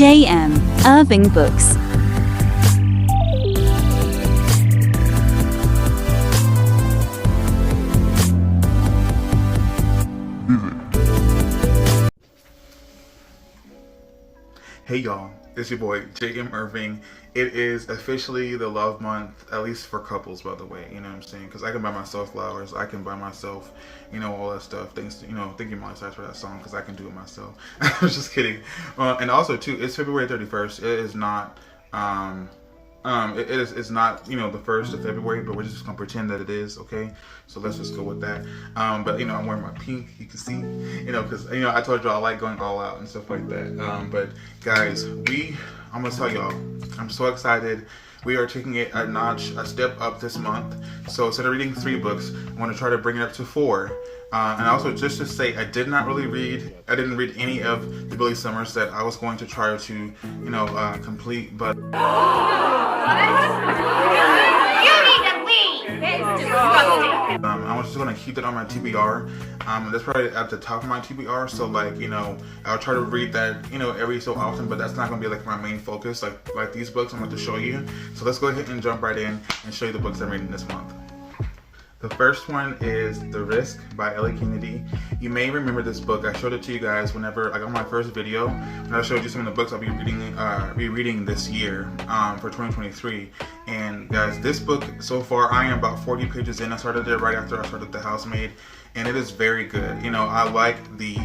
J.M. Irving Books. Hey y'all, it's your boy J.M. Irving. It is officially the love month, at least for couples, by the way. You know what I'm saying? Because I can buy myself flowers, I can buy myself, all that stuff. Thank you, Miley Cyrus, for that song, because I can do it myself. I was just kidding. And also too, it's February 31st. It is not. It's not, the 1st of February, but we're just gonna pretend that it is, okay? So let's just go with that. But I'm wearing my pink, you can see, because I told you I like going all out and stuff like that. But guys, I'm gonna tell y'all, I'm so excited. We are taking it a step up this month. So instead of reading 3 books, I'm gonna try to bring it up to 4. And also, just to say, I didn't read any of the Billy Summers that I was going to try to, complete, but I was just going to keep it on my TBR. That's probably at the top of my TBR, so I'll try to read that, every so often, but that's not going to be my main focus, like these books I'm going to show you. So let's go ahead and jump right in and show you the books I'm reading this month. The first one is The Risk by Ellie Kennedy. You may remember this book. I showed it to you guys whenever I got my first video, and I showed you some of the books I'll be reading this year for 2023. And guys, this book so far, I am about 40 pages in. I started it right after I started The Housemaid, and it is very good. I like the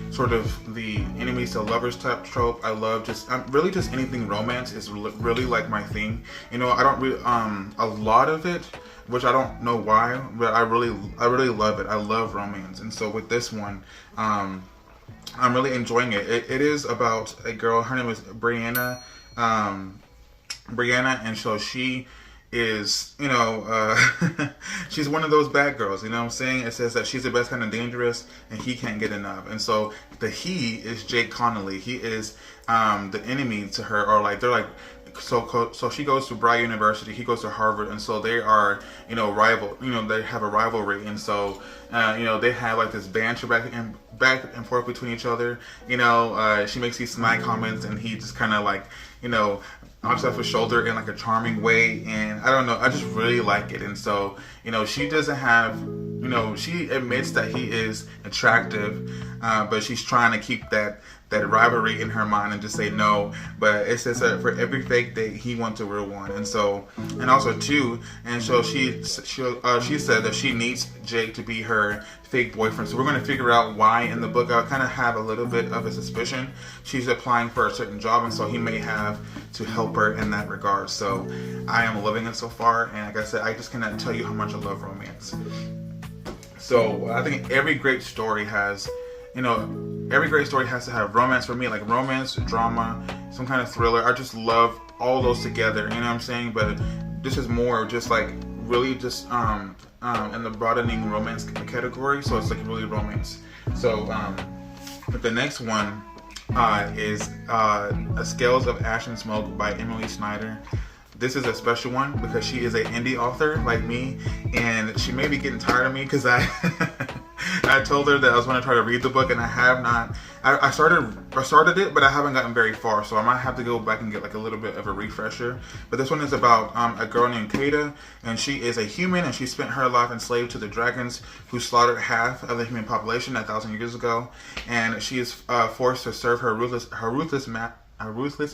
sort of the enemies to lovers type trope. I love just anything romance is really my thing. I don't read a lot of it, which I don't know why, but I really love it. I love romance, and so with this one, I'm really enjoying it. It is about a girl. Her name is Brianna, and so she is, she's one of those bad girls. You know what I'm saying? It says that she's the best kind of dangerous, and he can't get enough. And so the he is Jake Connolly. He is the enemy to her, or they're so she goes to Brown University, he goes to Harvard, and so they are, rival. They have a rivalry, and so they have this banter back and forth between each other. She makes these snide comments, and he just kind of knocks off his shoulder in a charming way, and I don't know, I just really like it. And so she doesn't have, she admits that he is attractive, but she's trying to keep that rivalry in her mind and just say no. But it says that for every fake date, he wants a real one. And so, and also too, and so she said that she needs Jake to be her fake boyfriend. So we're going to figure out why in the book. I kind of have a little bit of a suspicion. She's applying for a certain job, and so he may have to help her in that regard. So I am loving it so far, and like I said, I just cannot tell you how much I love romance. So I think every great story has to have romance for me, like romance, drama, some kind of thriller. I just love all those together, you know what I'm saying? But this is more just really just in the broadening romance category, so it's really romance. So the next one is Scales of Ash and Smoke by Emily Snyder. This is a special one because she is an indie author like me, and she may be getting tired of me because I told her that I was going to try to read the book, and I have not. I started it, but I haven't gotten very far, so I might have to go back and get a little bit of a refresher. But this one is about a girl named Kada, and she is a human, and she spent her life enslaved to the dragons who slaughtered half of the human population 1,000 years ago, and she is forced to serve her ruthless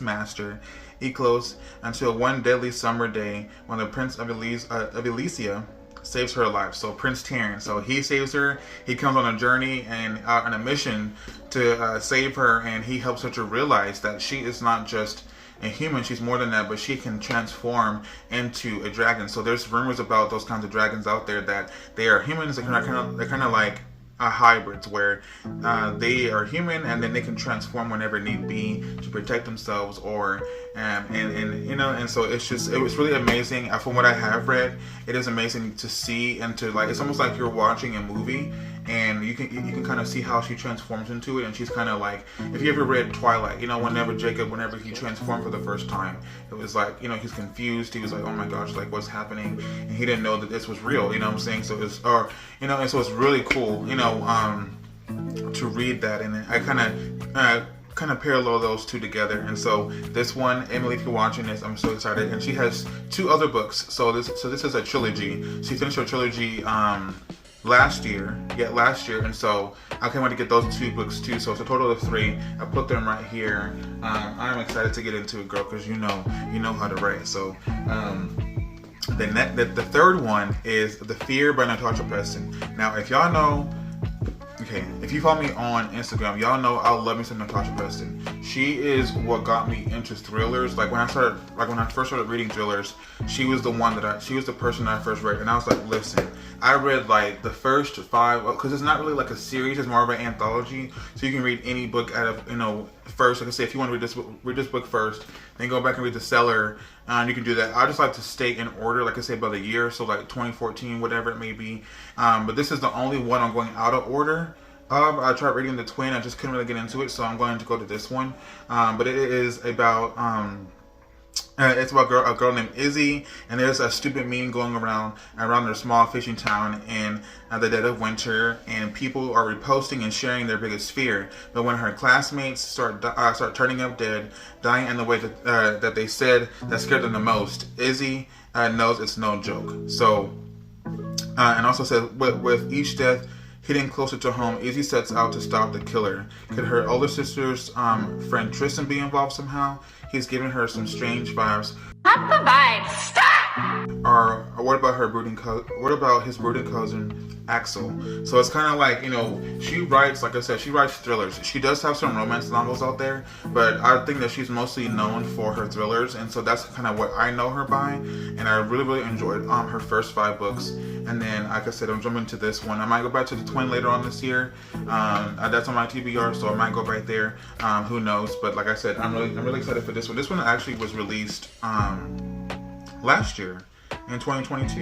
master, Eklos, until one deadly summer day when the Prince of Elysia saves her life. So Prince Taryn, so he saves her. He comes on a journey and on a mission to save her, and he helps her to realize that she is not just a human, she's more than that, but she can transform into a dragon. So there's rumors about those kinds of dragons out there that they are humans. They're kind of like hybrids, where they are human and then they can transform whenever need be to protect themselves, or and so it was really amazing. From what I have read, it is amazing to see, and to it's almost like you're watching a movie, and you can kind of see how she transforms into it. And she's kind of if you ever read Twilight, whenever he transformed for the first time, it was he's confused. He was oh my gosh, what's happening, and he didn't know that this was real, you know what I'm saying? So it's and so it's really cool, to read that. And I kind of kind of parallel those two together. And so this one, Emily, if you're watching this, I'm so excited. And she has 2 other books. So this is a trilogy. She finished her trilogy last year, and so I can't wait to get those 2 books too. So it's a total of 3. I put them right here. I'm excited to get into it, girl, because you know how to write. So the third one is The Fear by Natasha Preston. Now, if y'all know, if you follow me on Instagram, y'all know I love me some Natasha Preston. She is what got me into thrillers. Like when I first started reading thrillers, she was the person that I first read, and I was like, listen, I read like the first 5, because it's not really like a series, it's more of an anthology. So you can read any book out of, first. Like I say, if you want to read this book first, then go back and read the seller. You can do that. I just like to stay in order, like I say, by the year, so like 2014, whatever it may be. But this is the only one I'm going out of order. I tried reading The Twin, I just couldn't really get into it, so I'm going to go to this one. But it is about it's about a girl named Izzy, and there's a stupid meme going around their small fishing town in the dead of winter, and people are reposting and sharing their biggest fear. But when her classmates start turning up dead, dying in the way that they said that scared them the most, Izzy knows it's no joke. So, and also says with each death hitting closer to home, Izzy sets out to stop the killer. Could her older sister's friend Tristan be involved somehow? He's giving her some strange vibes. Not the vibes. Stop! Or what about his brooding cousin Axel? So it's kind of like, she writes, like I said, she writes thrillers. She does have some romance novels out there, but I think that she's mostly known for her thrillers, and so that's kind of what I know her by. And I really, really enjoyed her first 5 books. And then, like I said, I'm jumping to this one. I might go back to The Twin later on this year. That's on my TBR, so I might go right there. Who knows? But like I said, I'm really excited for this one. This one actually was released last year in 2022.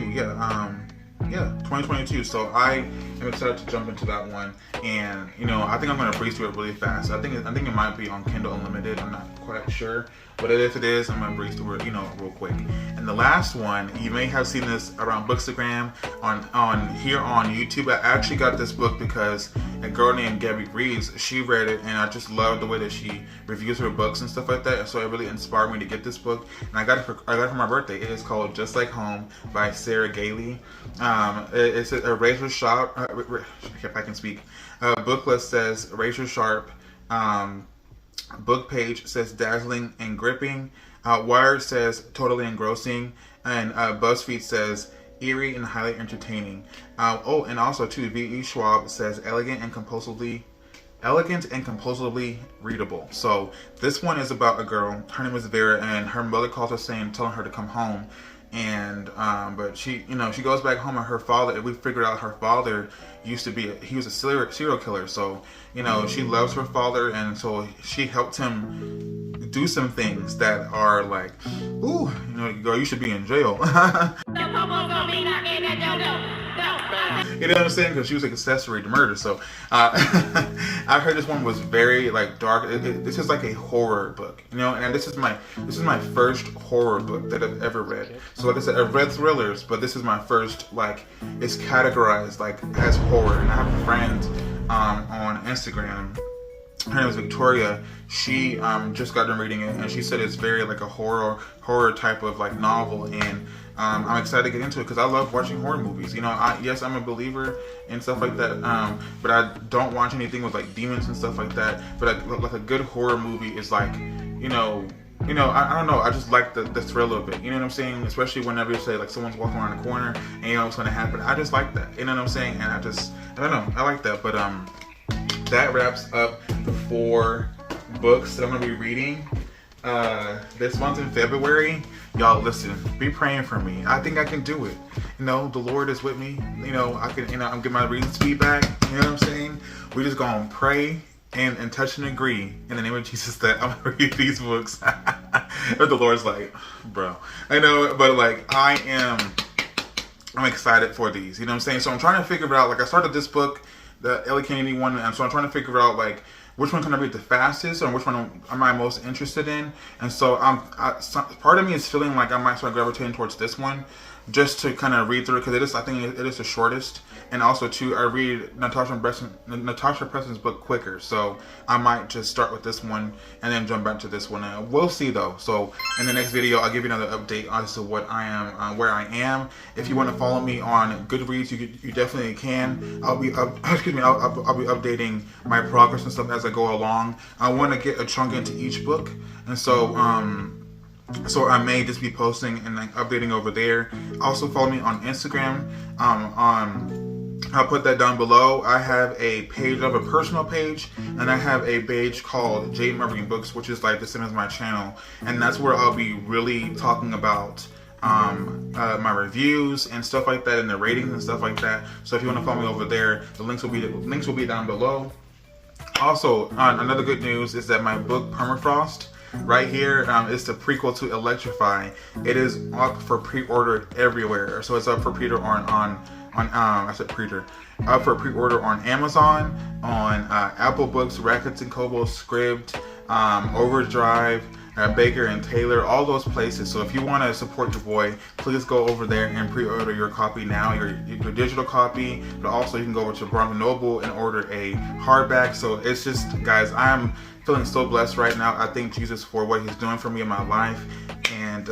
Yeah, 2022. So I am excited to jump into that one, and I think I'm gonna breeze through it really fast. I think it might be on Kindle Unlimited. I'm not quite sure, but if it is, I'm gonna breeze through it, real quick. And the last one, you may have seen this around Bookstagram on here on YouTube. I actually got this book because a girl named Gabby Reeves, she read it, and I just love the way that she reviews her books and stuff like that. And so it really inspired me to get this book, and I got it for my birthday. It is called Just Like Home by Sarah Gailey. It's a razor sharp. If I can speak. Booklet says razor sharp. Book page says dazzling and gripping. Wired says totally engrossing, and BuzzFeed says eerie and highly entertaining. And also too, V.E. Schwab says elegant and compulsively readable. So this one is about a girl. Her name is Vera, and her mother calls her telling her to come home. And but she goes back home, and her father, we figured out her father he was a serial killer. So she loves her father, and so she helped him do some things that are like, ooh, girl, you should be in jail. You know what I'm saying? Because she was an accessory to murder. So I heard this one was very like dark. This is like a horror book, and this is my first horror book that I've ever read. So like I said, I've read thrillers, but this is my first, like, it's categorized like as horror. And I have a friend on Instagram. Her name is Victoria. She just got done reading it, and she said it's very like a horror type of like novel, and I'm excited to get into it because I love watching horror movies. Yes, I'm a believer and stuff like that, but I don't watch anything with like demons and stuff like that. But like a good horror movie is like, I don't know. I just like the thrill of it. You know what I'm saying? Especially whenever you say like someone's walking around the corner and you know what's going to happen. I just like that. You know what I'm saying? And I don't know. I like that. But that wraps up the 4 books that I'm going to be reading this month in February. Y'all listen, be praying for me. I think I can do it. The Lord is with me. I can, I'm getting my reading speed back. You know what I'm saying? We just gonna pray and touch and agree in the name of Jesus that I'm gonna read these books. But the Lord's like, bro, I know, but like I'm excited for these. You know what I'm saying? So I'm trying to figure it out. Like I started this book, the Ellie Kennedy one, and so I'm trying to figure out like which one can I read the fastest, or which one am I most interested in. And so part of me is feeling like I might start gravitating towards this one. just to kind of read through it, because I think it is the shortest. And also too, I read Natasha Preston's book quicker, so I might just start with this one and then jump back to this one. We'll see though. So in the next video, I'll give you another update as to what I am, where I am. If you want to follow me on Goodreads, you definitely can. I'll be I'll be updating my progress and stuff as I go along. I want to get a chunk into each book, and so I may just be posting and like updating over there. Also follow me on Instagram. I'll put that down below. I have a page, I have a personal page, and I have a page called J Marketing Books, which is like the same as my channel, and that's where I'll be really talking about my reviews and stuff like that, and the ratings and stuff like that. So if you want to follow me over there, the links will be down below. Also, another good news is that my book Permafrost right here is the prequel to Electrify. It is up for pre-order everywhere. So it's up for pre-order up for pre-order on Amazon, on Apple Books, Rakuten Kobo, Scribd, Overdrive, Baker and Taylor, all those places. So if you want to support your boy, please go over there and pre-order your copy now, your digital copy. But also you can go over to Barnes & Noble and order a hardback. So it's just, guys, I'm feeling so blessed right now. I thank Jesus for what he's doing for me in my life, and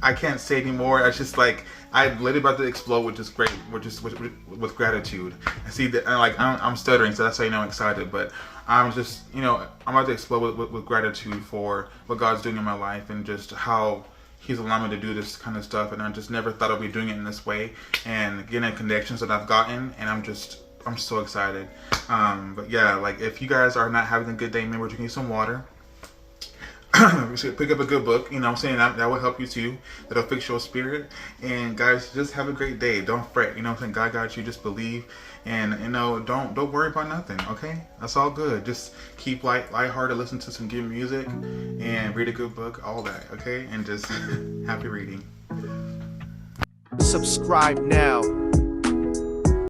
I can't say anymore. It's just like I'm literally about to explode with gratitude. I see that I'm stuttering, so that's how you know I'm excited. But I'm just, I'm about to explode with gratitude for what God's doing in my life, and just how he's allowed me to do this kind of stuff. And I just never thought I'd be doing it in this way, and getting connections that I've gotten, and I'm so excited. But yeah, like if you guys are not having a good day, remember to drink some water. You should pick up a good book, I'm saying, that will help you too. That'll fix your spirit. And guys, just have a great day. Don't fret, I'm saying, God got you. Just believe, and don't worry about nothing, okay? That's all good. Just keep lighthearted, listen to some good music, and read a good book, all that, okay? And just happy reading. Subscribe now.